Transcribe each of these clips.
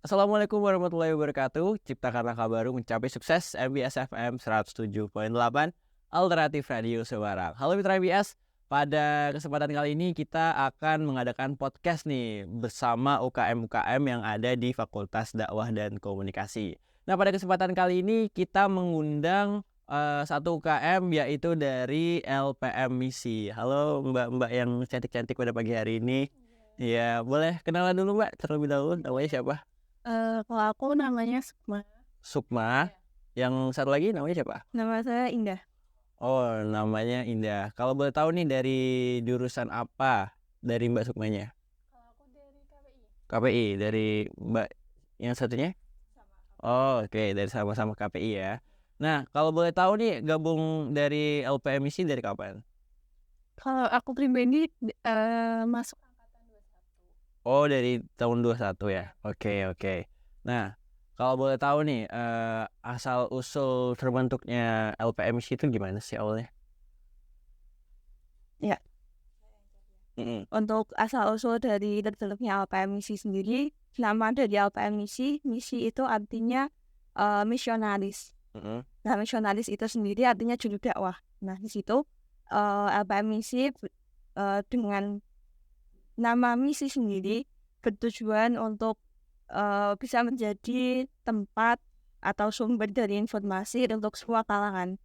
Assalamualaikum warahmatullahi wabarakatuh. Ciptakanlah kabar baru mencapai sukses. MBS FM 107.8 Alternatif Radio Semarang. Halo Mitra MBS. Pada kesempatan kali ini kita akan mengadakan podcast nih bersama UKM-UKM yang ada di Fakultas Dakwah dan Komunikasi. Nah, pada kesempatan kali ini kita mengundang satu UKM yaitu dari LPM Misi. Halo Mbak-mbak yang cantik-cantik pada pagi hari ini. Ya, boleh kenalan dulu Mbak terlebih dahulu. Namanya siapa? Kalau aku namanya Sukma. Sukma. Yang satu lagi namanya siapa? Nama saya Indah. Oh, namanya Indah. Kalau boleh tahu nih dari jurusan apa dari Mbak Sukmanya? Kalau aku dari KPI. KPI. Dari Mbak yang satunya? Oh, oke. Dari sama-sama KPI ya. Nah, kalau boleh tahu nih gabung dari LPMIC dari kapan? Kalau aku pribadi masuk angkatan 21. Oh, dari tahun 21 ya. Oke. Nah, kalau boleh tahu nih asal usul terbentuknya LPMIC itu gimana sih awalnya? Ya, untuk asal-usul dari terbentuknya LPM Misi sendiri, nama dari LPM Misi itu artinya misionaris. Nah, misionaris itu sendiri artinya juru dakwah. Nah, di situ LPM Misi dengan nama misi sendiri bertujuan untuk bisa menjadi tempat atau sumber dari informasi untuk semua kalangan.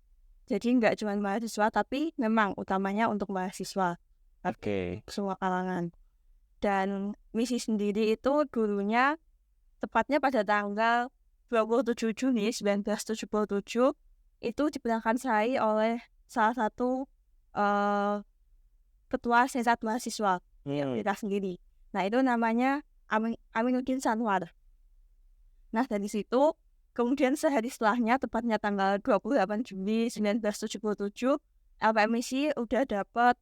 Jadi nggak cuma mahasiswa, tapi memang utamanya untuk mahasiswa. Oke. Semua kalangan. Dan misi sendiri itu dulunya tepatnya pada tanggal 27 Juni 1977 itu diberangkatkan oleh salah satu ketua senat mahasiswa kita sendiri. Nah, itu namanya Aminuddin Sanwar. Nah, dari situ kemudian sehari setelahnya tepatnya tanggal 28 Juli 1977 LPMIC udah dapat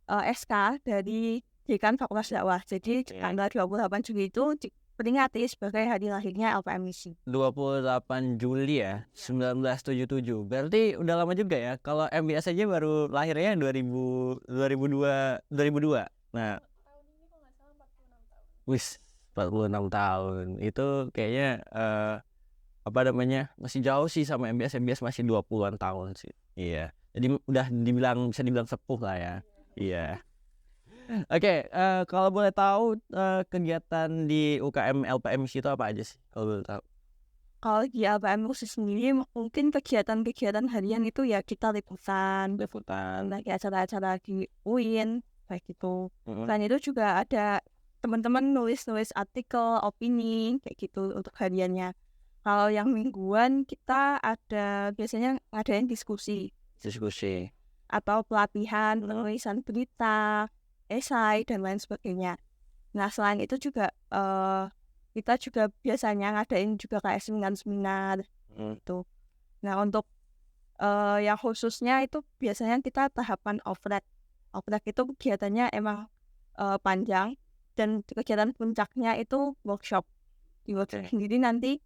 SK dari Dekan Fakultas Dakwah. Jadi tanggal 28 Juli itu diperingati sebagai hari lahirnya LPMIC. 28 Juli ya, 1977. Berarti udah lama juga ya. Kalau MBS aja baru lahirnya 2002. Nah, Tahun ini kok nggak salah 46 tahun. wis 46 tahun. Itu kayaknya apa namanya? Masih jauh sih sama MBS. MBS masih 20-an tahun sih. Iya. Jadi udah bisa dibilang sepuh lah ya. Iya. Oke, kalau boleh tahu kegiatan di UKM LPMC itu apa aja sih? Kalau boleh tahu. Kalau di LPM khusus sendiri mungkin kegiatan-kegiatan harian itu ya kita liputan, lagi acara-acara di UIN kayak gitu. Selain itu juga ada teman-teman nulis-nulis artikel, opini kayak gitu untuk hariannya. Kalau yang mingguan kita ada biasanya ngadain diskusi atau pelatihan, penulisan berita, esai dan lain sebagainya. Nah, selain itu juga kita juga biasanya ngadain juga kayak seminar-seminar gitu. Nah, untuk yang khususnya itu biasanya kita tahapan oprek. Oprek itu kegiatannya emang panjang dan kegiatan puncaknya itu workshop. Di workshop sendiri nanti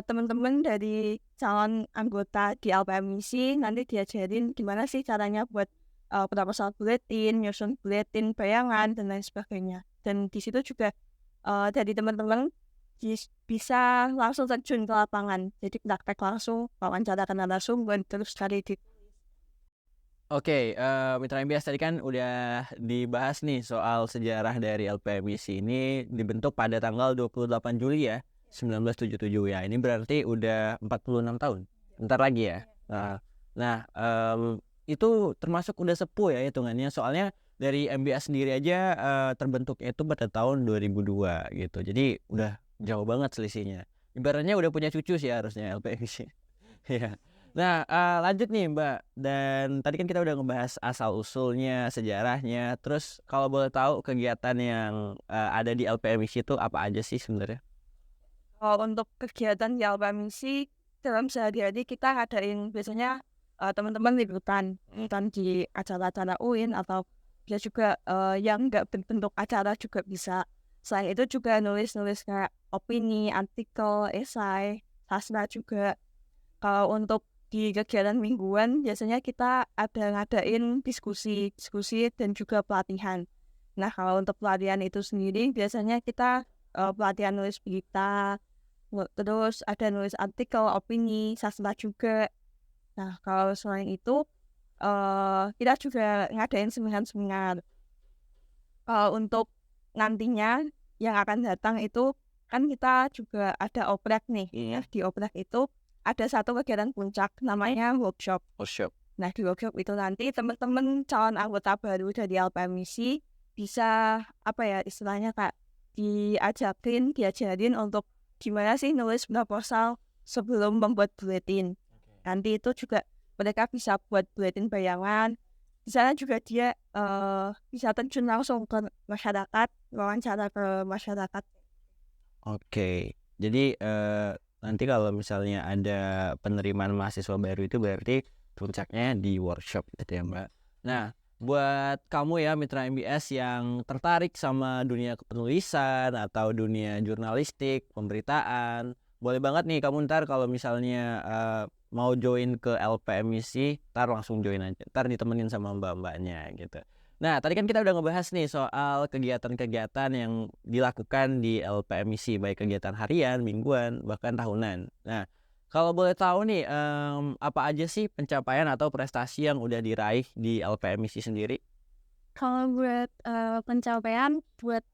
teman-teman dari calon anggota di LPMIC nanti diajarin gimana sih caranya buat proposal buletin, nyusun buletin, bayangan dan lain sebagainya. Dan di situ juga dari teman-teman bisa langsung terjun ke lapangan. Jadi praktek langsung, wawancara narasumber, terus cari di. Oke, Mitra MBS tadi kan udah dibahas nih soal sejarah dari LPMIC ini dibentuk pada tanggal 28 Juli ya, 1977 ya. Ini berarti udah 46 tahun. Bentar lagi ya. Nah, itu termasuk udah sepuh ya hitungannya. Soalnya dari MBS sendiri aja terbentuknya itu pada tahun 2002 gitu. Jadi udah jauh banget selisihnya. Ibaratnya udah punya cucu sih harusnya LPMIC. Iya. Nah, lanjut nih Mbak. Dan tadi kan kita udah ngebahas asal-usulnya, sejarahnya. Terus kalau boleh tahu kegiatan yang ada di LPMIC itu apa aja sih sebenarnya? Kalau untuk kegiatan di LPMIC dalam sehari-hari kita ngadain biasanya teman-teman liputan di acara-acara UIN atau bisa juga yang nggak berbentuk acara juga bisa. Selain itu juga nulis-nulis kayak opini, artikel, esai, sastra juga. Kalau untuk di kegiatan mingguan biasanya kita ada ngadain diskusi dan juga pelatihan. Nah, kalau untuk pelatihan itu sendiri biasanya kita pelatihan nulis berita, terus ada nulis artikel, opini, sastra juga. Nah, kalau selain itu kita juga ngadain seminar-seminar. Untuk nantinya yang akan datang itu kan kita juga ada oprek nih. Di oprek itu ada satu kegiatan puncak namanya workshop. Nah, di workshop itu nanti teman-teman calon anggota baru dari LPMIC bisa istilahnya Kak, diajarin untuk gimana sih nulis proposal sebelum membuat buletin. Nanti itu juga mereka bisa buat buletin bayangan. Di sana juga dia bisa terjun langsung ke masyarakat, wawancara ke masyarakat. Oke, jadi nanti kalau misalnya ada penerimaan mahasiswa baru itu berarti puncaknya di workshop gitu ya Mbak. Nah, buat kamu ya mitra MBS yang tertarik sama dunia kepenulisan atau dunia jurnalistik, pemberitaan, boleh banget nih kamu ntar kalau misalnya mau join ke LPMIC, ntar langsung join aja, ntar ditemenin sama mbak-mbaknya gitu. Nah, tadi kan kita udah ngebahas nih soal kegiatan-kegiatan yang dilakukan di LPMIC, baik kegiatan harian, mingguan, bahkan tahunan. Nah, kalau boleh tahu nih, apa aja sih pencapaian atau prestasi yang udah diraih di LPMIC sendiri? Kalau buat pencapaian buat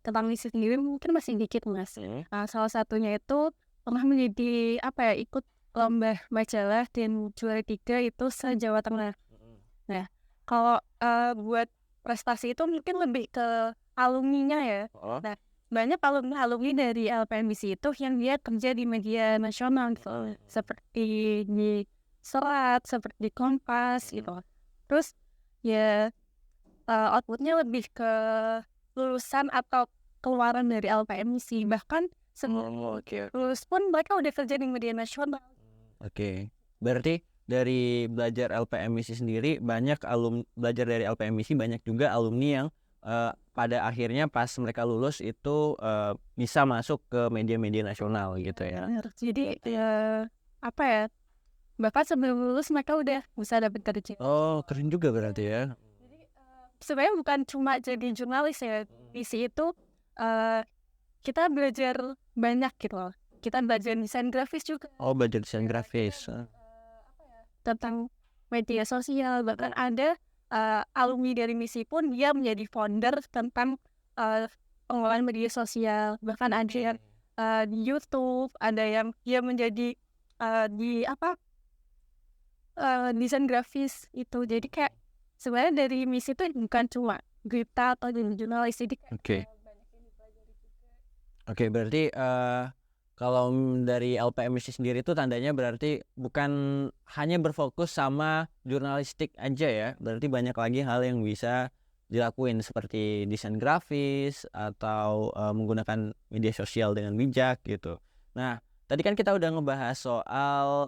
tentang misi sendiri mungkin masih dikit Mas. Salah satunya itu pernah menjadi ikut lomba majalah dan juara 3 itu se-Jawa Tengah. Nah, kalau buat prestasi itu mungkin lebih ke alumninya ya. Nah, banyak alumni dari LPMIC itu yang dia kerja di media nasional gitu. Seperti di Serat, seperti di Kompas gitu. Terus ya outputnya lebih ke lulusan atau keluaran dari LPMIC. Bahkan lulus pun mereka udah kerja di media nasional. Oke, berarti dari belajar LPMIC sendiri banyak belajar dari LPMIC banyak juga alumni yang pada akhirnya pas mereka lulus itu bisa masuk ke media-media nasional gitu ya. Jadi bahkan sebelum lulus mereka udah bisa dapat kerja. Oh, keren juga berarti ya. Sebenarnya bukan cuma jadi jurnalis ya, di situ kita belajar banyak gitu loh. Kita belajar desain grafis juga. Oh, belajar desain grafis. Tentang media sosial, bahkan ada alumni dari misi pun dia menjadi founder tentang pengelolaan media sosial. Bahkan ada yang di YouTube, ada yang dia menjadi desain grafis itu. Jadi kayak sebenarnya dari misi itu bukan cuma berita atau jurnalis, jadi kayak Oke, berarti kalau dari LPMIC sendiri itu tandanya berarti bukan hanya berfokus sama jurnalistik aja ya, berarti banyak lagi hal yang bisa dilakuin seperti desain grafis atau menggunakan media sosial dengan bijak gitu. Nah, tadi kan kita udah ngebahas soal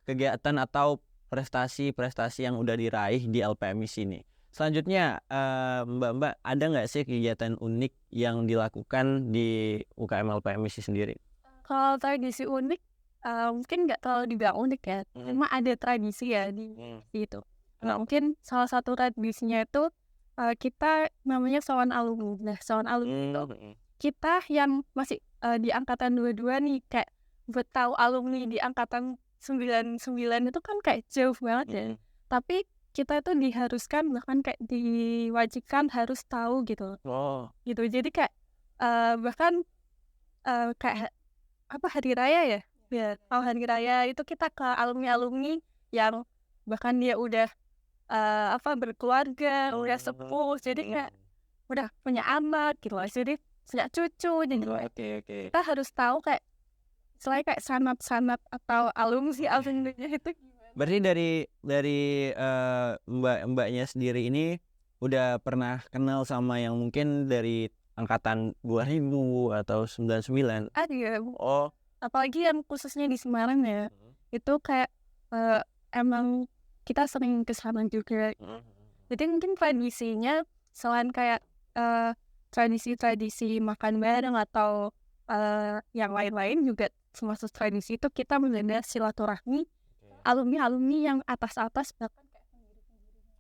kegiatan atau prestasi-prestasi yang udah diraih di LPMIC ini. Selanjutnya, Mbak-mbak, ada nggak sih kegiatan unik yang dilakukan di UKM LPMIC sendiri? Kalau tradisi unik, mungkin nggak terlalu dibilang unik ya, cuma ada tradisi ya di situ. Nah, mungkin salah satu tradisinya itu kita namanya Sowan Alumni. Nah, Sowan Alumni itu kita yang masih di angkatan 22 nih, kayak buat tahu alumni di angkatan 99 itu kan kayak jauh banget ya. Tapi kita itu diharuskan, bahkan kayak diwajibkan harus tahu gitu. Gitu. Jadi kayak bahkan kayak hari raya ya. Hari raya itu kita ke alumni yang bahkan dia udah berkeluarga, udah sepuh, jadi kayak udah punya anak gitu loh. Jadi punya cucu gitu. Kita harus tahu kayak selain kayak sanat atau alumninya itu. Berarti dari mbaknya sendiri ini udah pernah kenal sama yang mungkin dari angkatan 2000 atau 99? Iya. Oh. Apalagi yang khususnya di Semarang ya. Itu kayak emang kita sering kesana juga. Jadi mungkin tradisinya selain kayak tradisi-tradisi makan bareng atau yang lain-lain juga termasuk tradisi itu kita menjaga silaturahmi alumni yang atas bahkan kayak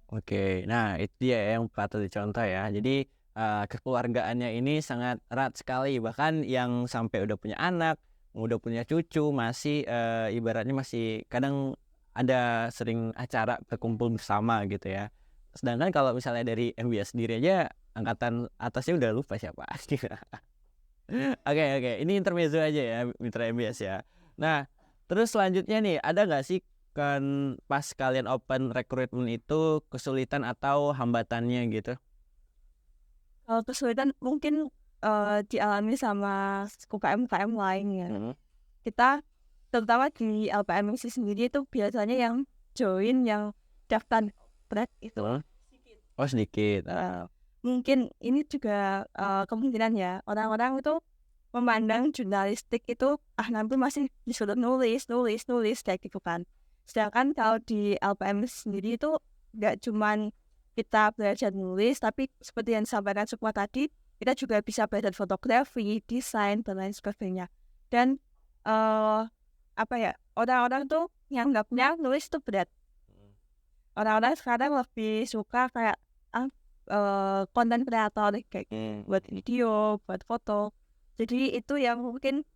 Oke, nah itu dia yang patut dicontoh ya. Jadi kekeluargaannya ini sangat erat sekali, bahkan yang sampai udah punya anak, udah punya cucu masih ibaratnya masih kadang ada sering acara berkumpul bersama gitu ya. Sedangkan kalau misalnya dari MBS sendiri aja angkatan atasnya udah lupa siapa. Oke, ini intermezzo aja ya mitra MBS ya. Nah, terus selanjutnya nih ada nggak sih kan pas kalian open recruitment itu kesulitan atau hambatannya gitu? Kalau kesulitan mungkin dialami sama UKM-UKM lain ya. Kita terutama di LPMC sendiri itu biasanya yang join yang daftar berat itu Oh sedikit. mungkin ini juga kemungkinan ya orang-orang itu memandang jurnalistik itu nanti masih disuruh nulis kayak gitu kan. Sedangkan kalau di LPM sendiri itu nggak cuman kita belajar nulis, tapi seperti yang disampaikan Sukma tadi, kita juga bisa belajar fotografi, desain, dan lain sebagainya. Dan orang-orang tuh yang nggaknya nulis itu berat. Orang-orang sekarang lebih suka kayak konten kreator kayak buat video, buat foto. Jadi itu yang mungkin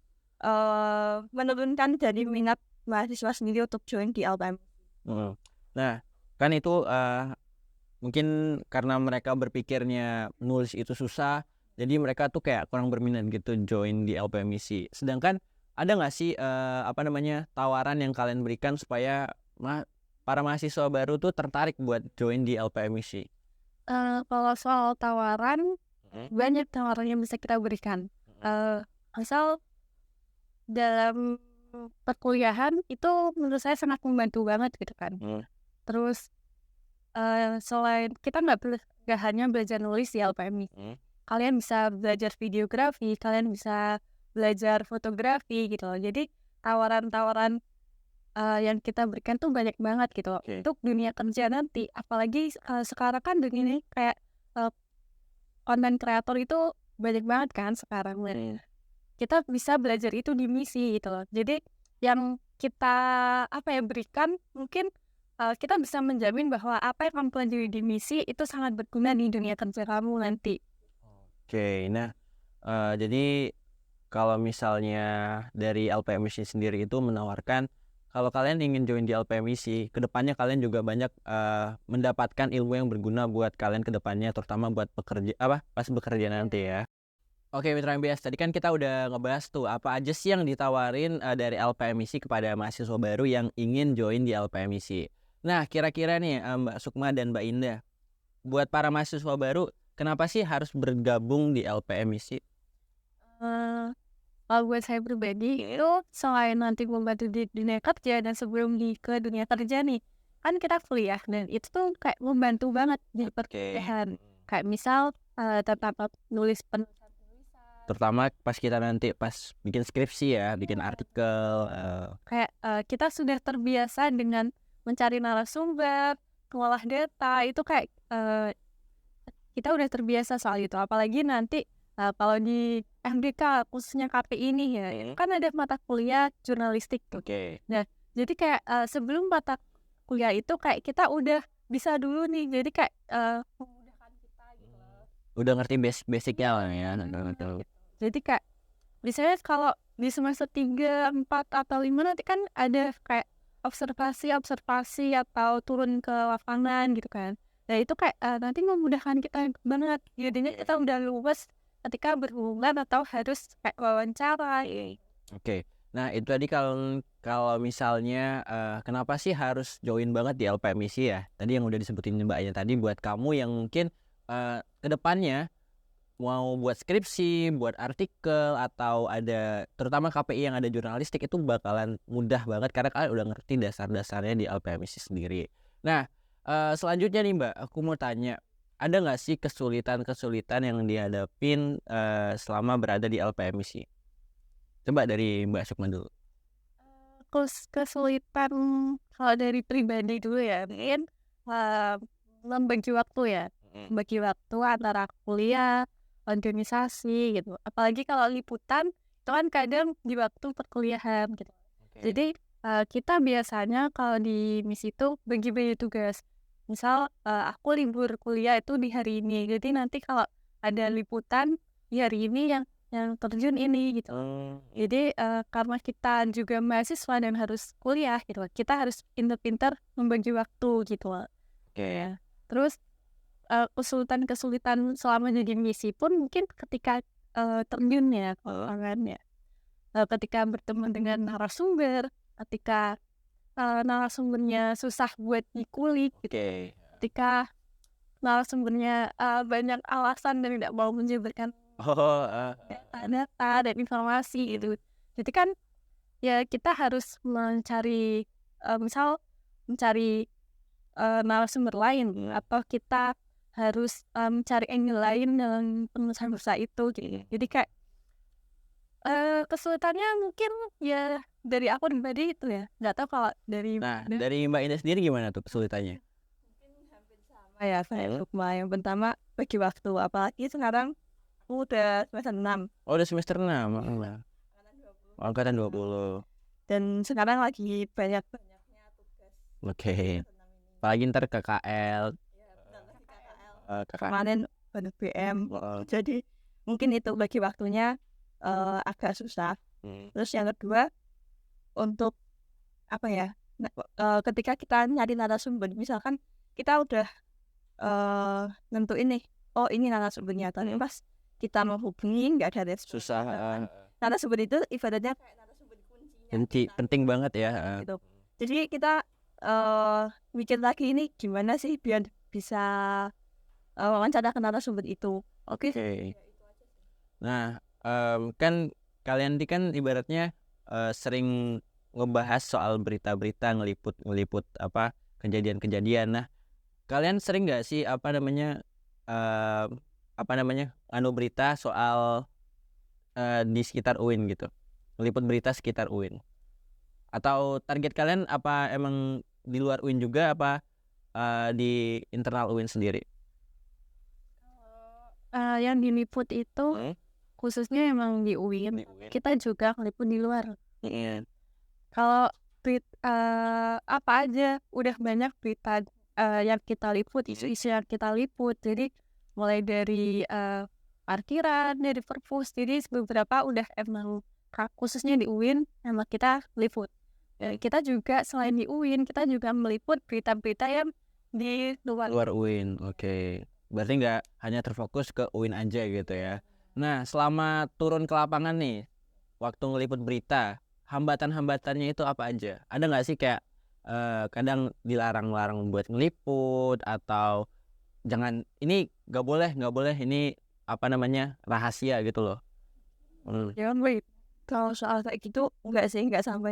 menurunkan dari minat mahasiswa sendiri untuk join di LPM. Nah, kan itu mungkin karena mereka berpikirnya nulis itu susah, jadi mereka tuh kayak kurang berminat gitu join di LPMIC. Sedangkan ada nggak sih tawaran yang kalian berikan supaya para mahasiswa baru tuh tertarik buat join di LPMIC? Kalau soal tawaran, banyak tawaran yang bisa kita berikan. Asal dalam perkuliahan itu menurut saya sangat membantu banget gitu kan. Terus selain kita nggak hanya belajar nulis di LPMI, kalian bisa belajar videografi, kalian bisa belajar fotografi gitu loh. Jadi tawaran-tawaran yang kita berikan tuh banyak banget gitu untuk dunia kerja nanti. Apalagi sekarang kan dunia ini kayak konten kreator itu banyak banget kan sekarang. Kita bisa belajar itu di misi gitu loh. Jadi yang kita berikan mungkin kita bisa menjamin bahwa apa yang kamu pelajari di misi itu sangat berguna di dunia kerja kamu nanti. Oke, nah jadi kalau misalnya dari LPMIC sendiri itu menawarkan kalau kalian ingin join di LPMIC, kedepannya kalian juga banyak mendapatkan ilmu yang berguna buat kalian kedepannya, terutama buat pas bekerja nanti ya. Oke, Mitra MBS, tadi kan kita udah ngebahas tuh apa aja sih yang ditawarin dari LPMIC kepada mahasiswa baru yang ingin join di LPMIC. Nah, kira-kira nih Mbak Sukma dan Mbak Indah, buat para mahasiswa baru, kenapa sih harus bergabung di LPMIC? Kalau buat saya pribadi itu selain nanti membantu di dunia kerja dan sebelum ke dunia kerja nih, kan kita kuliah dan itu tuh kayak membantu banget di perkuliahan. Kayak misal tentang nulis terutama pas kita nanti pas bikin skripsi ya, bikin artikel. Kayak kita sudah terbiasa dengan mencari narasumber, mengolah data, itu kayak kita udah terbiasa soal itu. Apalagi nanti kalau di MDK khususnya KPI ini ya, kan ada mata kuliah jurnalistik tuh. Nah, jadi kayak sebelum mata kuliah itu kayak kita udah bisa dulu nih, jadi kayak memudahkan kita gitu. Udah ngerti basicnya lah ya. Jadi kayak misalnya kalau di semester 3, 4, atau 5 nanti kan ada kayak observasi atau turun ke lapangan gitu kan. Nah itu kayak nanti memudahkan kita banget. Jadinya kita udah luwes ketika berhubungan atau harus kayak wawancara. Oke. Nah itu tadi kalau misalnya kenapa sih harus join banget di LPMIC ya? Tadi yang udah disebutin Mbaknya tadi buat kamu yang mungkin kedepannya mau buat skripsi, buat artikel, atau ada terutama KPI yang ada jurnalistik itu bakalan mudah banget karena kalian udah ngerti dasar-dasarnya di LPMIC sendiri. Nah selanjutnya nih Mbak, aku mau tanya, ada nggak sih kesulitan-kesulitan yang dihadapin selama berada di LPMIC? Coba dari Mbak Sukma dulu. Kesulitan kalau dari pribadi dulu ya, mungkin membagi waktu ya. Bagi waktu antara kuliah, organisasi gitu. Apalagi kalau liputan itu kan kadang di waktu perkuliahan gitu. Jadi kita biasanya kalau di misi itu bagi-bagi tugas. Misal aku libur kuliah itu di hari ini. Jadi nanti kalau ada liputan di hari ini yang terjun ini gitu. Jadi karena kita juga mahasiswa dan harus kuliah gitu, kita harus pintar-pintar membagi waktu gitu. Oke. Terus kesulitan-kesulitan selama jadi misi pun mungkin ketika terjun ya ke lapangan ya. Ketika bertemu dengan narasumber, ketika narasumbernya susah buat dikulik gitu. Ketika narasumbernya banyak alasan dan tidak mau menjabarkan data dan informasi gitu. Jadi kan ya kita harus mencari mencari narasumber lain atau kita harus mencari angle lain dalam penulisan busa itu gitu. Jadi kayak kesulitannya mungkin ya dari aku pribadi itu ya, nggak tahu kalau dari dari Mbak Indah sendiri gimana tuh kesulitannya? Ya kayak Sukma, yang pertama bagi waktu, apalagi sekarang aku udah semester 6. Udah semester 6. Angkatan 20. Dan sekarang lagi banyak-banyaknya tugas. Apalagi ntar KKL. Kemarin banyak BM. Jadi mungkin itu bagi waktunya agak susah. Terus yang kedua, untuk apa ya, ketika kita nyari narasumber, misalkan kita udah nentuin nih, oh ini narasumbernya, tapi pas kita menghubungi nggak ada respon. Susah. Narasumber itu ibaratnya kayak narasumber kuncinya. Penting banget ya. Gitu. Jadi kita mikir lagi ini gimana sih biar bisa wawancara ke narasumber itu. Oke. Nah, kan kalian di kan ibaratnya sering ngebahas soal berita-berita, ngeliput apa kejadian-kejadian. Nah, kalian sering nggak sih anu berita soal di sekitar UIN gitu, ngeliput berita sekitar UIN? Atau target kalian apa emang di luar UIN juga, apa di internal UIN sendiri? Yang diliput itu khususnya emang di UIN. Kita juga ngeliput di luar. Kalau apa aja udah banyak berita yang kita liput, isu-isu yang kita liput. Jadi mulai dari parkiran, dari perpus, jadi beberapa udah emang khususnya di UIN emang kita liput. Kita juga selain di UIN, kita juga meliput berita-berita yang di luar UIN. Berarti nggak hanya terfokus ke UIN aja gitu ya. Nah, selama turun ke lapangan nih, waktu ngeliput berita, hambatan-hambatannya itu apa aja? Ada nggak sih kayak kadang dilarang-larang buat ngeliput, atau jangan, ini nggak boleh, ini apa namanya, rahasia gitu loh? Jangan wait. Kalau soal kayak gitu enggak sih, enggak sampai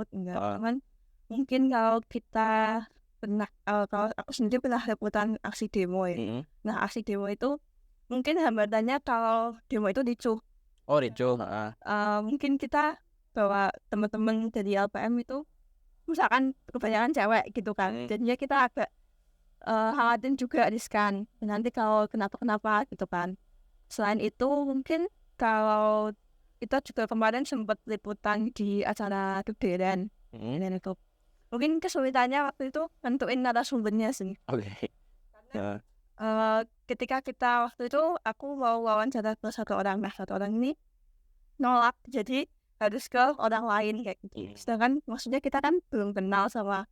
enggak. Cuman mungkin kalau kita pernah, kalau aku sendiri pernah liputan aksi demo ya. Nah, aksi demo itu mungkin hambatannya kalau demo itu ricuh. Ricuh. Mungkin kita bawa teman-teman dari LPM itu misalkan kebanyakan cewek gitu kan. Jadinya kita agak khawatir juga riskan. Nanti kalau kenapa-kenapa gitu kan. Selain itu mungkin kalau kita juga kemarin sempat liputan di acara Duderan. Dan itu mungkin kesulitannya waktu itu nentuin narasumbernya sih. Karena ketika kita waktu itu aku mau wawancara ke satu orang, nah satu orang ini nolak, jadi harus ke orang lain kayak gitu. Sedangkan maksudnya kita kan belum kenal sama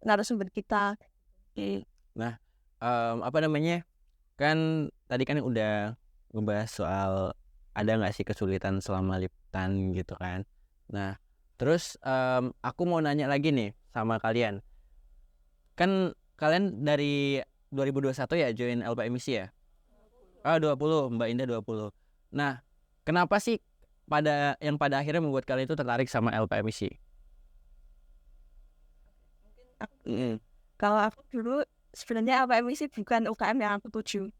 narasumber kita. Nah, apa namanya, kan tadi kan udah ngebahas soal ada nggak sih kesulitan selama liputan gitu kan. Nah, terus aku mau nanya lagi nih sama kalian. Kan kalian dari 2021 ya join LPMISI ya? 20, Mbak Indah 20. Nah, kenapa sih pada akhirnya membuat kalian itu tertarik sama LPMISI? Kalau aku dulu sebenarnya LPMISI bukan UKM yang aku tuju.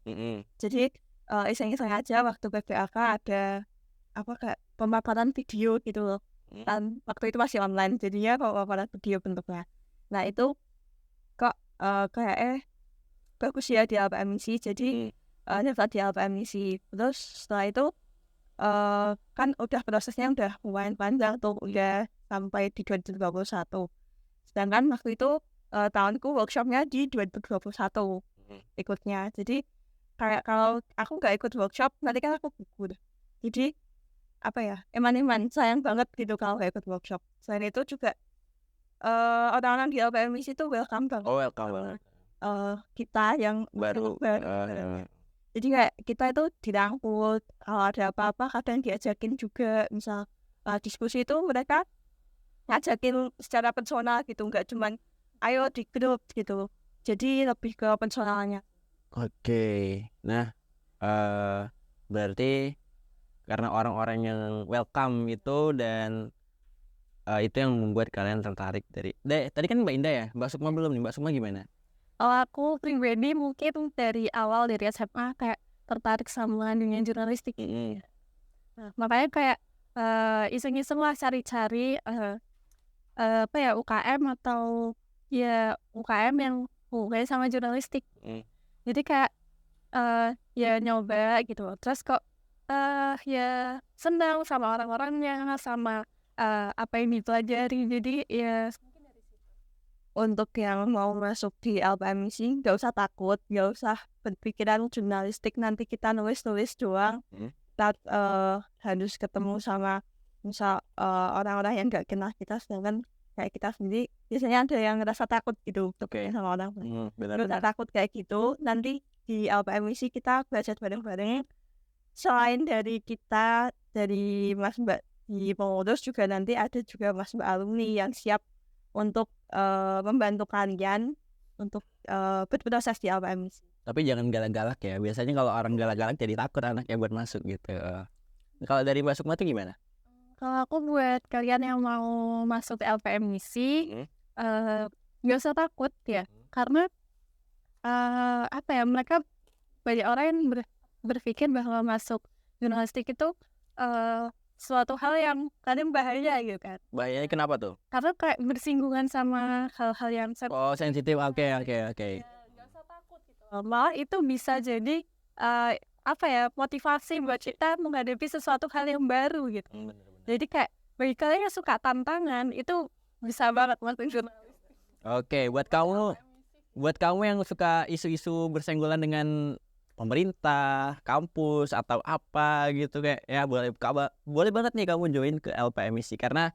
Jadi iseng-iseng aja waktu PPAK ada apa kayak pemaparan video gitu loh. Dan waktu itu masih online, jadinya pemaparan video bentuknya. Nah itu kok kayak bagus ya di LPMISI, jadi daftar di LPMISI. Terus setelah itu kan udah prosesnya udah lumayan panjang tuh, udah sampai di 2021. Sedangkan waktu itu tahunku workshopnya di 2021 ikutnya. Jadi kayak kalau aku nggak ikut workshop nanti kan aku gugur. Jadi apa ya, eman-eman sayang banget gitu kalau nggak ikut workshop. Selain itu juga orang-orang di LPMIC itu welcome banget. Oh, welcome banget. Kita yang Baru. jadi kayak kita itu dirangkul, kalau ada apa-apa kadang diajakin juga, misal diskusi itu mereka ngajakin secara personal gitu, nggak cuman ayo di grup gitu. Jadi lebih ke personalnya. Oke. Nah, berarti karena orang-orang yang welcome itu dan itu yang membuat kalian tertarik dari tadi kan Mbak Indah ya, Mbak Sukma belum nih. Mbak Sukma gimana? Kalau aku pribadi mungkin dari awal dari SMA kayak tertarik sama dunia jurnalistik. Nah, makanya kayak iseng-iseng lah cari-cari apa ya UKM atau ya UKM yang hubungannya sama jurnalistik. Jadi kayak ya nyoba gitu. Terus kok ya senang sama orang-orangnya, sama apa yang dipelajari. Jadi ya Untuk yang mau masuk di LPMIC nggak usah takut, nggak usah berpikiran jurnalistik nanti kita nulis-nulis doang. Kita harus ketemu sama misal orang-orang yang nggak kenal kita, sedangkan kayak kita sendiri biasanya ada yang ngerasa takut gitu sama orang. Benar. Nggak takut kayak gitu. Nanti di LPMIC kita belajar bareng-bareng. Selain dari kita, dari Mas Mbak di pengurus juga nanti ada juga Mas Mbak alumni yang siap untuk membantu kalian untuk berproses di LPMIC. Tapi jangan galak-galak ya. Biasanya kalau orang galak-galak jadi takut anaknya buat masuk gitu. Kalau dari Mbak Sukma tuh gimana? kalau aku buat kalian yang mau masuk LPMIC nggak usah takut ya, karena apa ya, mereka banyak orang yang berpikir bahwa masuk jurnalistik itu suatu hal yang kadang bahaya gitu kan. Bahayanya kenapa tuh? Karena kayak bersinggungan sama hal-hal yang Oh, sensitif. Oke. nggak usah takut gitu. Malah itu bisa jadi apa ya, motivasi buat kita menghadapi sesuatu hal yang baru gitu. Jadi kayak bagi kalian yang suka tantangan itu bisa banget masuk jurnalistik. Oke, buat kamu yang suka isu-isu bersenggolan dengan pemerintah, kampus atau apa gitu, kayak ya boleh banget nih kamu join ke LPMIC karena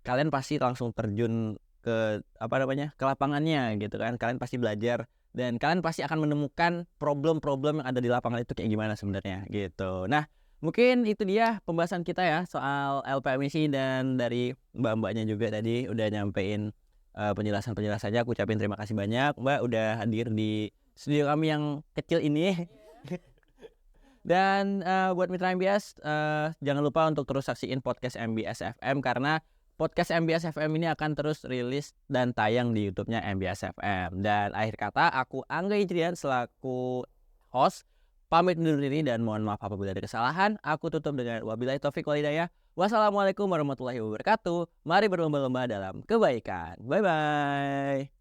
kalian pasti langsung terjun ke ke lapangannya gitu kan. Kalian pasti belajar dan kalian pasti akan menemukan problem-problem yang ada di lapangan itu kayak gimana sebenarnya gitu. Nah, mungkin itu dia pembahasan kita ya soal LPMIC, dan dari mbak-mbaknya juga tadi udah nyampein penjelasannya. Aku ucapin terima kasih banyak Mbak udah hadir di studio kami yang kecil ini. Dan buat mitra MBS, jangan lupa untuk terus saksiin podcast MBS FM karena podcast MBS FM ini akan terus rilis dan tayang di YouTube-nya MBS FM. Dan akhir kata, aku Angga Ijrian selaku host pamit undur diri dan mohon maaf apabila ada kesalahan. Aku tutup dengan wabillahi taufiq wal hidayah. Wassalamualaikum warahmatullahi wabarakatuh. Mari berlomba-lomba dalam kebaikan. Bye bye.